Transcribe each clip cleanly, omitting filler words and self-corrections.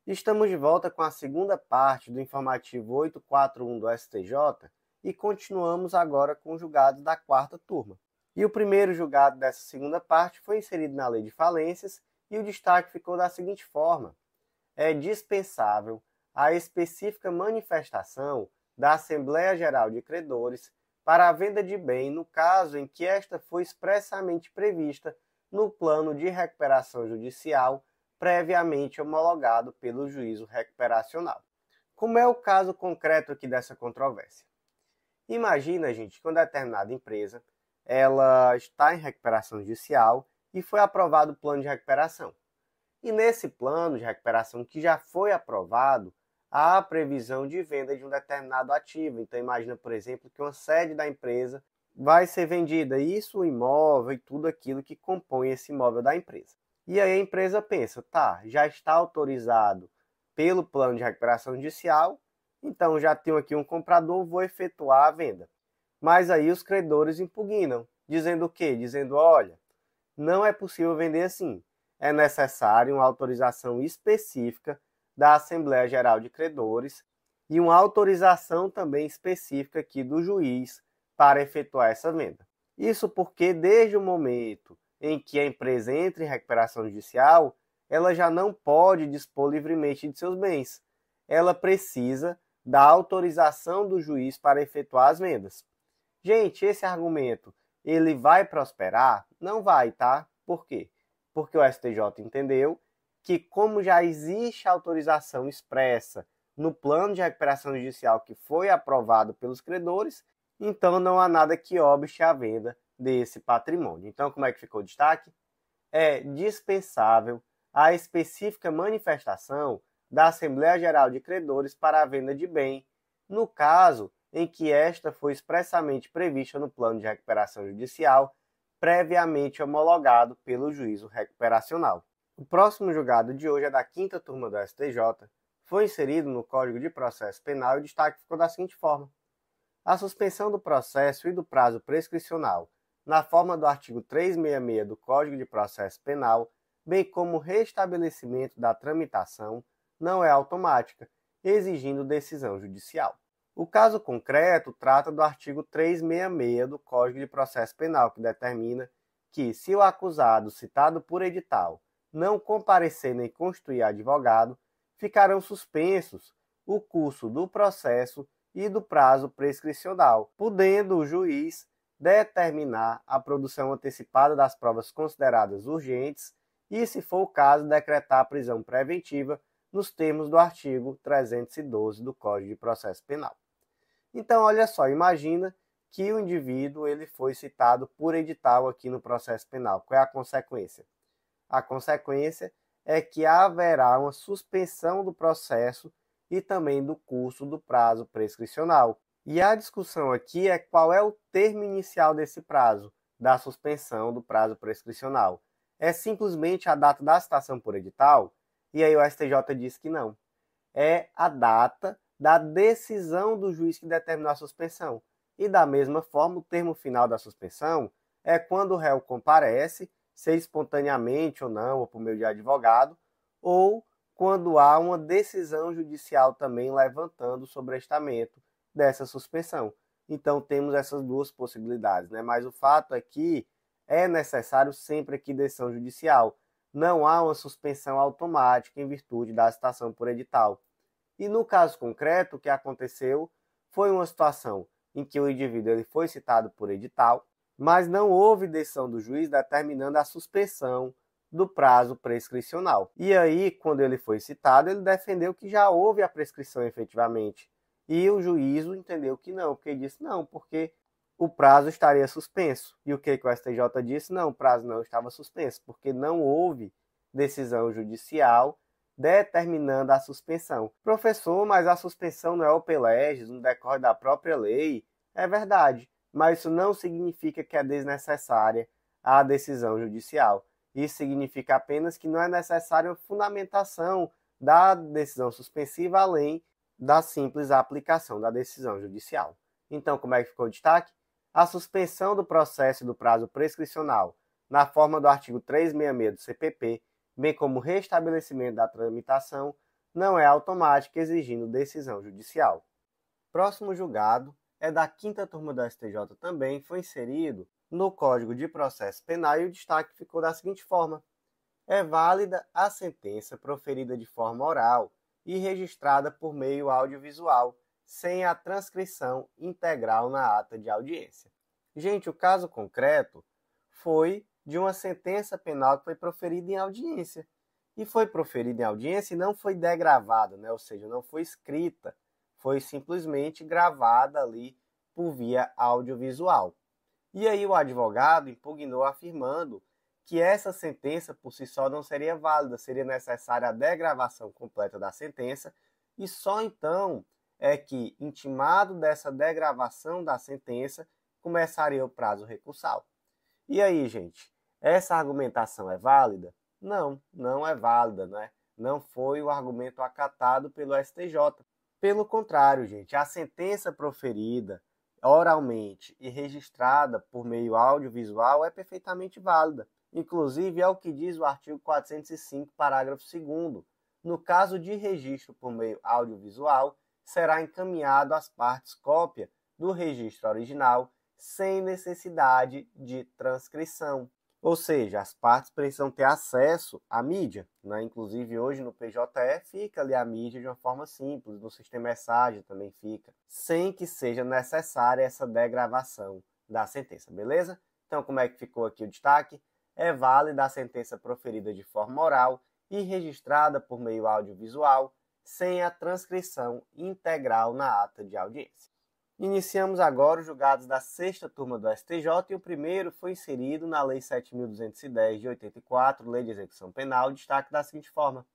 Estamos de volta com a segunda parte do informativo 841 do STJ e continuamos agora com os julgados da quarta turma. E o primeiro julgado dessa segunda parte foi inserido na Lei de Falências e o destaque ficou da seguinte forma: é dispensável a específica manifestação da Assembleia Geral de Credores para a venda de bem no caso em que esta foi expressamente prevista no plano de recuperação judicial previamente homologado pelo juízo recuperacional. Como é o caso concreto aqui dessa controvérsia? Imagina, gente, que uma determinada empresa ela está em recuperação judicial e foi aprovado o plano de recuperação. E nesse plano de recuperação que já foi aprovado, há a previsão de venda de um determinado ativo. Então imagina, por exemplo, que uma sede da empresa vai ser vendida, isso o imóvel e tudo aquilo que compõe esse imóvel da empresa. E aí a empresa pensa, tá, já está autorizado pelo plano de recuperação judicial, então já tenho aqui um comprador, vou efetuar a venda. Mas aí os credores impugnam, dizendo o quê? Dizendo, olha, não é possível vender assim. É necessário uma autorização específica da Assembleia Geral de Credores e uma autorização também específica aqui do juiz para efetuar essa venda. Isso porque desde o momento em que a empresa entra em recuperação judicial, ela já não pode dispor livremente de seus bens. Ela precisa da autorização do juiz para efetuar as vendas. Gente, esse argumento, ele vai prosperar? Não vai, tá? Por quê? Porque o STJ entendeu que, como já existe autorização expressa no plano de recuperação judicial que foi aprovado pelos credores, então não há nada que obste a venda desse patrimônio. Então, como é que ficou o destaque? É dispensável a específica manifestação da Assembleia Geral de Credores para a venda de bem, no caso em que esta foi expressamente prevista no plano de recuperação judicial, previamente homologado pelo juízo recuperacional. O próximo julgado de hoje é da quinta turma do STJ, foi inserido no Código de Processo Penal e o destaque ficou da seguinte forma: a suspensão do processo e do prazo prescricional, na forma do artigo 366 do Código de Processo Penal, bem como o restabelecimento da tramitação, não é automática, exigindo decisão judicial. O caso concreto trata do artigo 366 do Código de Processo Penal, que determina que, se o acusado citado por edital não comparecer nem constituir advogado, ficarão suspensos o curso do processo e do prazo prescricional, podendo o juiz determinar a produção antecipada das provas consideradas urgentes e, se for o caso, decretar a prisão preventiva nos termos do artigo 312 do Código de Processo Penal. Então, olha só, imagina que o indivíduo ele foi citado por edital aqui no processo penal. Qual é a consequência? A consequência é que haverá uma suspensão do processo e também do curso do prazo prescricional. E a discussão aqui é qual é o termo inicial desse prazo, da suspensão do prazo prescricional. É simplesmente a data da citação por edital? E aí o STJ diz que não. É a data da decisão do juiz que determinou a suspensão. E da mesma forma, o termo final da suspensão é quando o réu comparece, seja espontaneamente ou não, ou por meio de advogado, ou quando há uma decisão judicial também levantando o sobrestamento dessa suspensão. Então temos essas duas possibilidades, né? Mas o fato é que é necessário sempre aqui decisão judicial. Não há uma suspensão automática em virtude da citação por edital. E no caso concreto, o que aconteceu foi uma situação em que o indivíduo ele foi citado por edital, mas não houve decisão do juiz determinando a suspensão do prazo prescricional. E aí, quando ele foi citado, ele defendeu que já houve a prescrição efetivamente. E o juízo entendeu que não, porque disse não, porque o prazo estaria suspenso. E o que o STJ disse? Não, o prazo não estava suspenso, porque não houve decisão judicial determinando a suspensão. Professor, mas a suspensão não é open legis, não decorre da própria lei. É verdade, mas isso não significa que é desnecessária a decisão judicial. Isso significa apenas que não é necessária uma fundamentação da decisão suspensiva além da simples aplicação da decisão judicial. Então, como é que ficou o destaque? A suspensão do processo e do prazo prescricional, na forma do artigo 366 do CPP, bem como o restabelecimento da tramitação, não é automática, exigindo decisão judicial. Próximo julgado é da 5ª turma do STJ também, foi inserido no Código de Processo Penal e o destaque ficou da seguinte forma: é válida a sentença proferida de forma oral e registrada por meio audiovisual, sem a transcrição integral na ata de audiência. Gente, o caso concreto foi de uma sentença penal que foi proferida em audiência. E foi proferida em audiência e não foi degravada, né? Ou seja, não foi escrita, foi simplesmente gravada ali por via audiovisual. E aí o advogado impugnou afirmando que essa sentença por si só não seria válida, seria necessária a degravação completa da sentença, e só então é que, intimado dessa degravação da sentença, começaria o prazo recursal. E aí, gente, essa argumentação é válida? Não, não é válida, né? Não foi o argumento acatado pelo STJ. Pelo contrário, gente, a sentença proferida oralmente e registrada por meio audiovisual é perfeitamente válida. Inclusive, é o que diz o artigo 405, parágrafo 2º. No caso de registro por meio audiovisual, será encaminhado às partes cópia do registro original sem necessidade de transcrição. Ou seja, as partes precisam ter acesso à mídia, né? Inclusive, hoje no PJE fica ali a mídia de uma forma simples, no sistema ESAGE também fica, sem que seja necessária essa degravação da sentença, beleza? Então, como é que ficou aqui o destaque? É válida a sentença proferida de forma oral e registrada por meio audiovisual, sem a transcrição integral na ata de audiência. Iniciamos agora os julgados da 6ª turma do STJ e o primeiro foi inserido na Lei 7.210 de 84, Lei de Execução Penal, destaque da seguinte forma: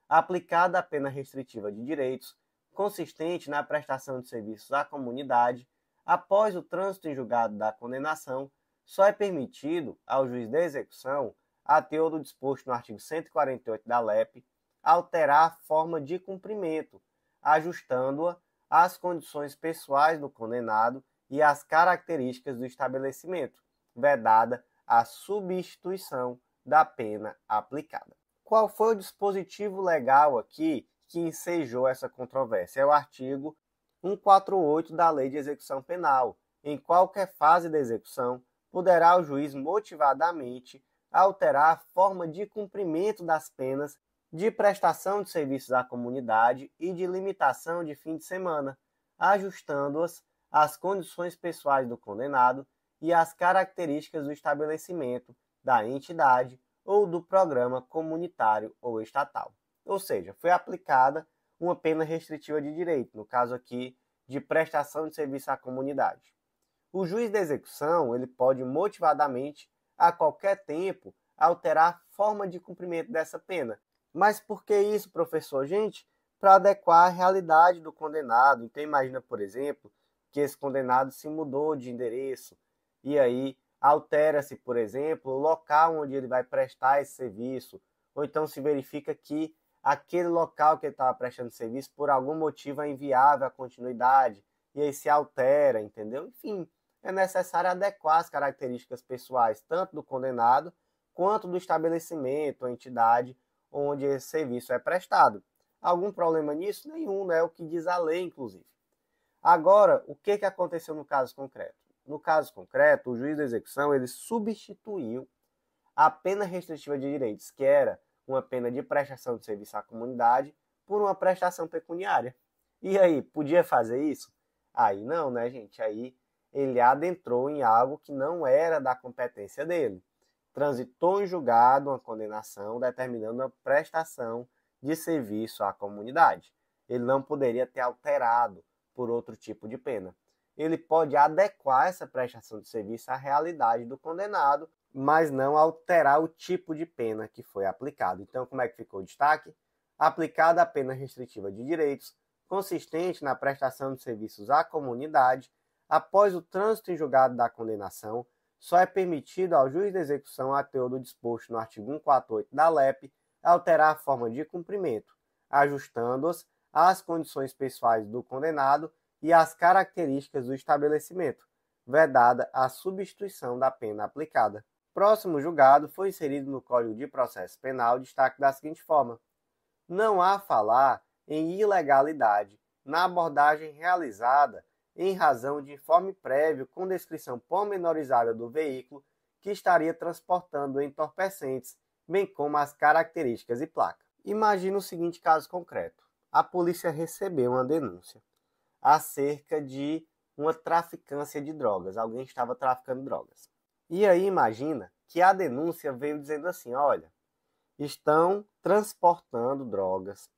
aplicada a pena restritiva de direitos consistente na prestação de serviços à comunidade, após o trânsito em julgado da condenação, só é permitido ao juiz de execução, a teor do disposto no artigo 148 da LEP, alterar a forma de cumprimento, ajustando-a às condições pessoais do condenado e às características do estabelecimento, vedada a substituição da pena aplicada. Qual foi o dispositivo legal aqui que ensejou essa controvérsia? É o artigo 148 da Lei de Execução Penal. Em qualquer fase da execução, poderá o juiz motivadamente alterar a forma de cumprimento das penas de prestação de serviços à comunidade e de limitação de fim de semana, ajustando-as às condições pessoais do condenado e às características do estabelecimento, da entidade ou do programa comunitário ou estatal. Ou seja, foi aplicada uma pena restritiva de direito, no caso aqui de prestação de serviço à comunidade. O juiz de execução ele pode motivadamente, a qualquer tempo, alterar a forma de cumprimento dessa pena. Mas por que isso, professor? Gente, para adequar a realidade do condenado. Então imagina, por exemplo, que esse condenado se mudou de endereço e aí altera-se, por exemplo, o local onde ele vai prestar esse serviço, ou então se verifica que aquele local que ele estava prestando serviço, por algum motivo, é inviável à continuidade, e aí se altera, entendeu? Enfim, é necessário adequar as características pessoais, tanto do condenado, quanto do estabelecimento, ou entidade, onde esse serviço é prestado. Algum problema nisso? Nenhum, né? É o que diz a lei, inclusive. Agora, o que aconteceu no caso concreto? No caso concreto, o juiz da execução ele substituiu a pena restritiva de direitos, que era uma pena de prestação de serviço à comunidade, por uma prestação pecuniária. E aí, podia fazer isso? Aí não, né, gente? Aí ele adentrou em algo que não era da competência dele. Transitou em julgado uma condenação determinando a prestação de serviço à comunidade. Ele não poderia ter alterado por outro tipo de pena. Ele pode adequar essa prestação de serviço à realidade do condenado, mas não alterar o tipo de pena que foi aplicado. Então, como é que ficou o destaque? Aplicada a pena restritiva de direitos, consistente na prestação de serviços à comunidade, após o trânsito em julgado da condenação, só é permitido ao juiz de execução, a teor do disposto no artigo 148 da LEP, alterar a forma de cumprimento, ajustando-as às condições pessoais do condenado e às características do estabelecimento, vedada a substituição da pena aplicada. Próximo julgado foi inserido no Código de Processo Penal destaque da seguinte forma: não há falar em ilegalidade na abordagem realizada em razão de informe prévio com descrição pormenorizada do veículo que estaria transportando entorpecentes, bem como as características e placa. Imagine o seguinte caso concreto. A polícia recebeu uma denúncia acerca de uma traficância de drogas. Alguém estava traficando drogas. E aí imagina que a denúncia veio dizendo assim, olha, estão transportando drogas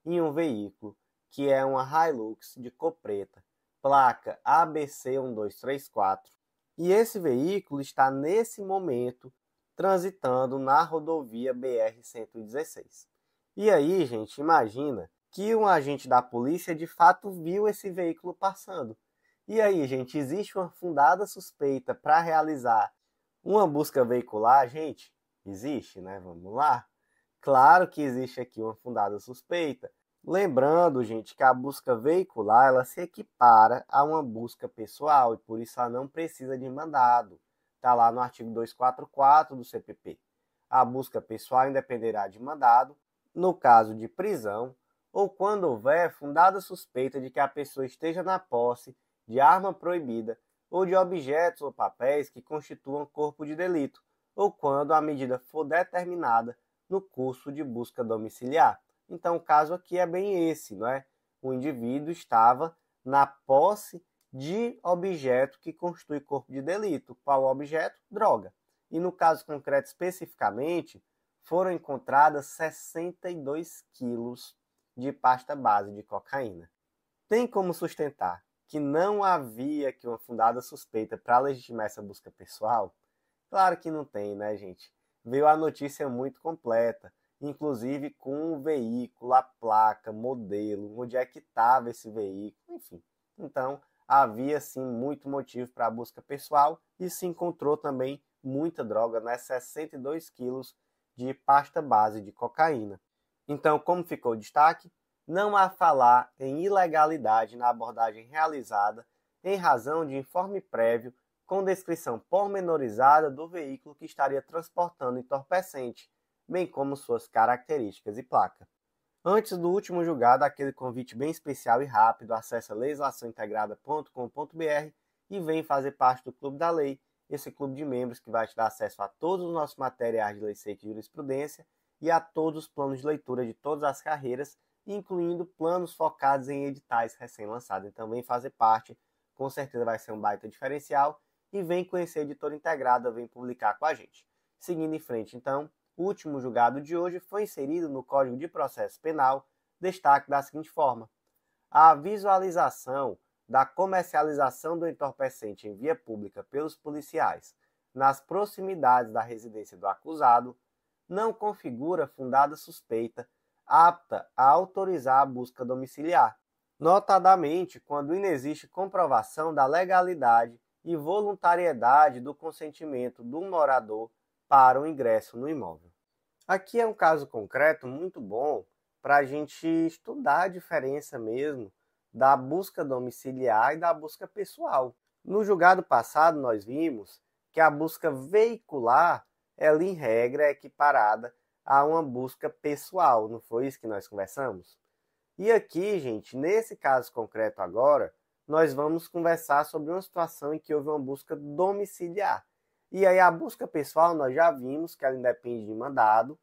em um veículo que é uma Hilux de cor preta, placa ABC1234. E esse veículo está nesse momento transitando na rodovia BR-116. E aí, gente, imagina que um agente da polícia de fato viu esse veículo passando. E aí, gente, existe uma fundada suspeita para realizar uma busca veicular? Gente, existe, né? Vamos lá? Claro que existe aqui uma fundada suspeita. Lembrando, gente, que a busca veicular ela se equipara a uma busca pessoal e por isso ela não precisa de mandado. Está lá no artigo 244 do CPP. A busca pessoal independerá de mandado no caso de prisão ou quando houver fundada suspeita de que a pessoa esteja na posse de arma proibida ou de objetos ou papéis que constituam corpo de delito, ou quando a medida for determinada no curso de busca domiciliar. Então, o caso aqui é bem esse, não é? O indivíduo estava na posse de objeto que constitui corpo de delito. Qual objeto? Droga. E no caso concreto especificamente, foram encontradas 62 quilos de pasta base de cocaína. Tem como sustentar que não havia aqui uma fundada suspeita para legitimar essa busca pessoal? Claro que não tem, né, gente? Veio a notícia muito completa, inclusive com o veículo, a placa, modelo, onde é que estava esse veículo, enfim. Então, havia sim muito motivo para a busca pessoal e se encontrou também muita droga, né? 62 quilos de pasta base de cocaína. Então, como ficou o destaque? Não há falar em ilegalidade na abordagem realizada em razão de informe prévio com descrição pormenorizada do veículo que estaria transportando entorpecente, bem como suas características e placa. Antes do último julgado, aquele convite bem especial e rápido, acesse legislaçãointegrada.com.br e vem fazer parte do Clube da Lei, esse clube de membros que vai te dar acesso a todos os nossos materiais de lei seca e jurisprudência e a todos os planos de leitura de todas as carreiras, incluindo planos focados em editais recém-lançados. Então vem fazer parte, com certeza vai ser um baita diferencial e vem conhecer a Editora Integrada, vem publicar com a gente. Seguindo em frente, então, o último julgado de hoje foi inserido no Código de Processo Penal, destaque da seguinte forma: a visualização da comercialização do entorpecente em via pública pelos policiais nas proximidades da residência do acusado não configura fundada suspeita apta a autorizar a busca domiciliar, notadamente quando inexiste comprovação da legalidade e voluntariedade do consentimento do morador para o ingresso no imóvel. Aqui é um caso concreto muito bom para a gente estudar a diferença mesmo da busca domiciliar e da busca pessoal. No julgado passado, nós vimos que a busca veicular, ela em regra é equiparada a uma busca pessoal, não foi isso que nós conversamos? E aqui, gente, nesse caso concreto agora, nós vamos conversar sobre uma situação em que houve uma busca domiciliar. E aí a busca pessoal nós já vimos que ela independe de mandado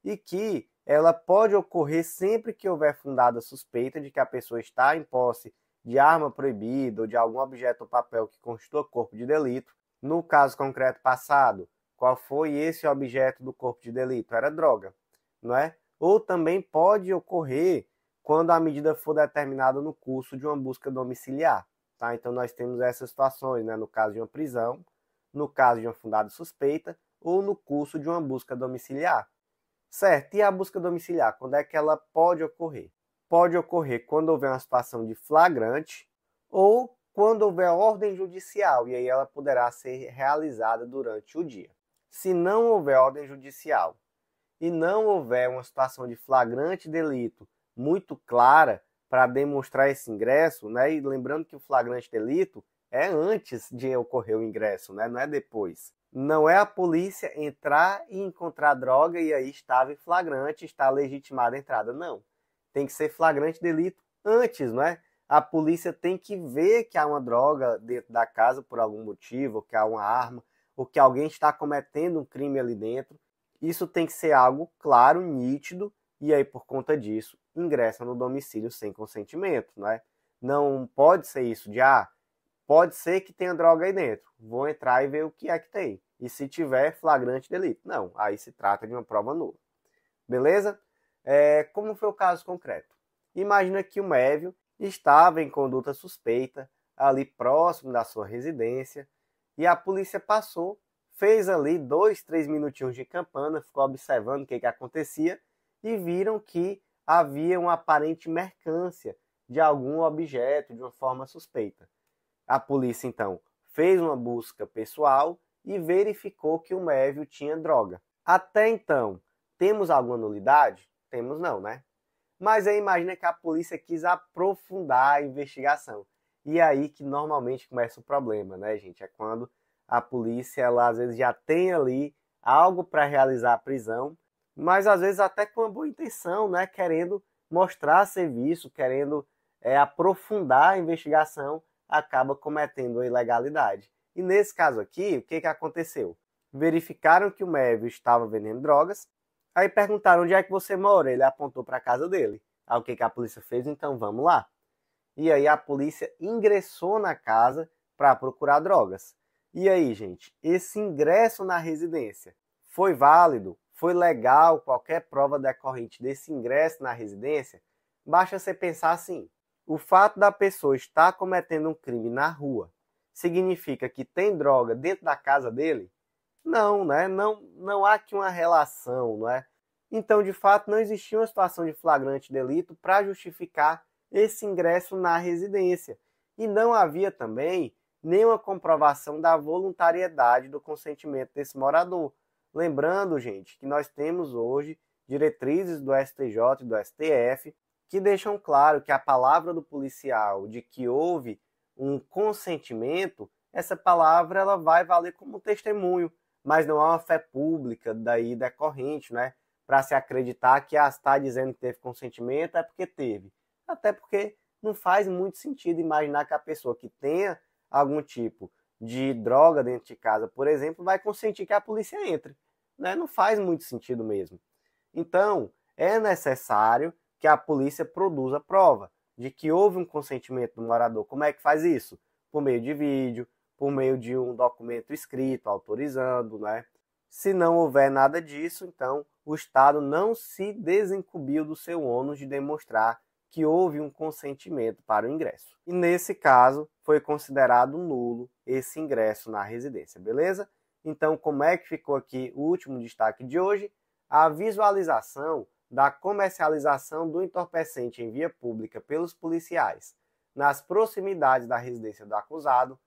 e que ela pode ocorrer sempre que houver fundada suspeita de que a pessoa está em posse de arma proibida ou de algum objeto ou papel que constitua corpo de delito. No caso concreto passado, qual foi esse objeto do corpo de delito? Era droga, não é? Ou também pode ocorrer quando a medida for determinada no curso de uma busca domiciliar. Tá? Então nós temos essas situações, né? No caso de uma prisão, no caso de uma fundada suspeita ou no curso de uma busca domiciliar. Certo, e a busca domiciliar, quando é que ela pode ocorrer? Pode ocorrer quando houver uma situação de flagrante ou quando houver ordem judicial, e aí ela poderá ser realizada durante o dia. Se não houver ordem judicial e não houver uma situação de flagrante delito muito clara para demonstrar esse ingresso, né? E lembrando que o flagrante delito é antes de ocorrer o ingresso, né? Não é depois. Não é a polícia entrar e encontrar droga e aí estava em flagrante, está legitimada a entrada. Não. Tem que ser flagrante delito antes, não é? A polícia tem que ver que há uma droga dentro da casa por algum motivo, que há uma arma, ou que alguém está cometendo um crime ali dentro. Isso tem que ser algo claro, nítido, e aí por conta disso ingressa no domicílio sem consentimento, não é? Não pode ser isso de, pode ser que tenha droga aí dentro, vou entrar e ver o que é que tem. E se tiver, flagrante delito. Não, aí se trata de uma prova nula. Beleza? Como foi o caso concreto? Imagina que o Mévio estava em conduta suspeita, ali próximo da sua residência, e a polícia passou, fez ali 2, 3 minutinhos de campana, ficou observando o que acontecia, e viram que havia uma aparente mercância de algum objeto de uma forma suspeita. A polícia, então, fez uma busca pessoal e verificou que o Mévio tinha droga. Até então, temos alguma nulidade? Temos não, né? Mas aí imagina que a polícia quis aprofundar a investigação. E aí que normalmente começa o problema, né, gente? É quando a polícia, ela às vezes já tem ali algo para realizar a prisão, mas às vezes até com uma boa intenção, né? Querendo mostrar serviço, querendo aprofundar a investigação, acaba cometendo a ilegalidade. E nesse caso aqui, o que aconteceu? Verificaram que o Mévio estava vendendo drogas, aí perguntaram onde é que você mora, ele apontou para a casa dele. Aí o que a polícia fez? Então vamos lá. E aí a polícia ingressou na casa para procurar drogas. E aí, gente, esse ingresso na residência foi válido? Foi legal? Qualquer prova decorrente desse ingresso na residência? Basta você pensar assim: o fato da pessoa estar cometendo um crime na rua significa que tem droga dentro da casa dele? Não, né? Não há aqui uma relação, não é? Então, de fato, não existia uma situação de flagrante delito para justificar esse ingresso na residência. E não havia também nenhuma comprovação da voluntariedade do consentimento desse morador. Lembrando, gente, que nós temos hoje diretrizes do STJ e do STF que deixam claro que a palavra do policial de que houve um consentimento, essa palavra ela vai valer como testemunho, mas não há uma fé pública daí decorrente, né? Para se acreditar que está dizendo que teve consentimento é porque teve. Até porque não faz muito sentido imaginar que a pessoa que tenha algum tipo de droga dentro de casa, por exemplo, vai consentir que a polícia entre, né? Não faz muito sentido mesmo. Então, é necessário que a polícia produza prova de que houve um consentimento do morador. Como é que faz isso? Por meio de vídeo, por meio de um documento escrito autorizando, né? Se não houver nada disso, então o Estado não se desincumbiu do seu ônus de demonstrar que houve um consentimento para o ingresso. E nesse caso, foi considerado nulo esse ingresso na residência, beleza? Então, como é que ficou aqui o último destaque de hoje? A visualização da comercialização do entorpecente em via pública pelos policiais nas proximidades da residência do acusado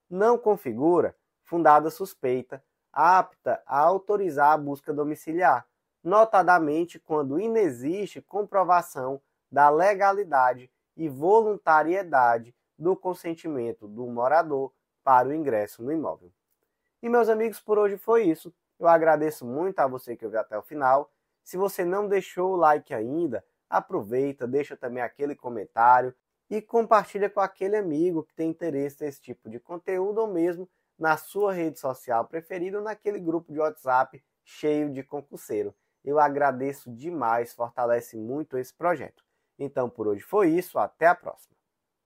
não configura fundada suspeita apta a autorizar a busca domiciliar, notadamente quando inexiste comprovação da legalidade e voluntariedade do consentimento do morador para o ingresso no imóvel. E meus amigos, por hoje foi isso. Eu agradeço muito a você que ouviu até o final. Se você não deixou o like ainda, aproveita, deixa também aquele comentário e compartilha com aquele amigo que tem interesse nesse tipo de conteúdo ou mesmo na sua rede social preferida ou naquele grupo de WhatsApp cheio de concurseiro. Eu agradeço demais, fortalece muito esse projeto. Então por hoje foi isso, até a próxima.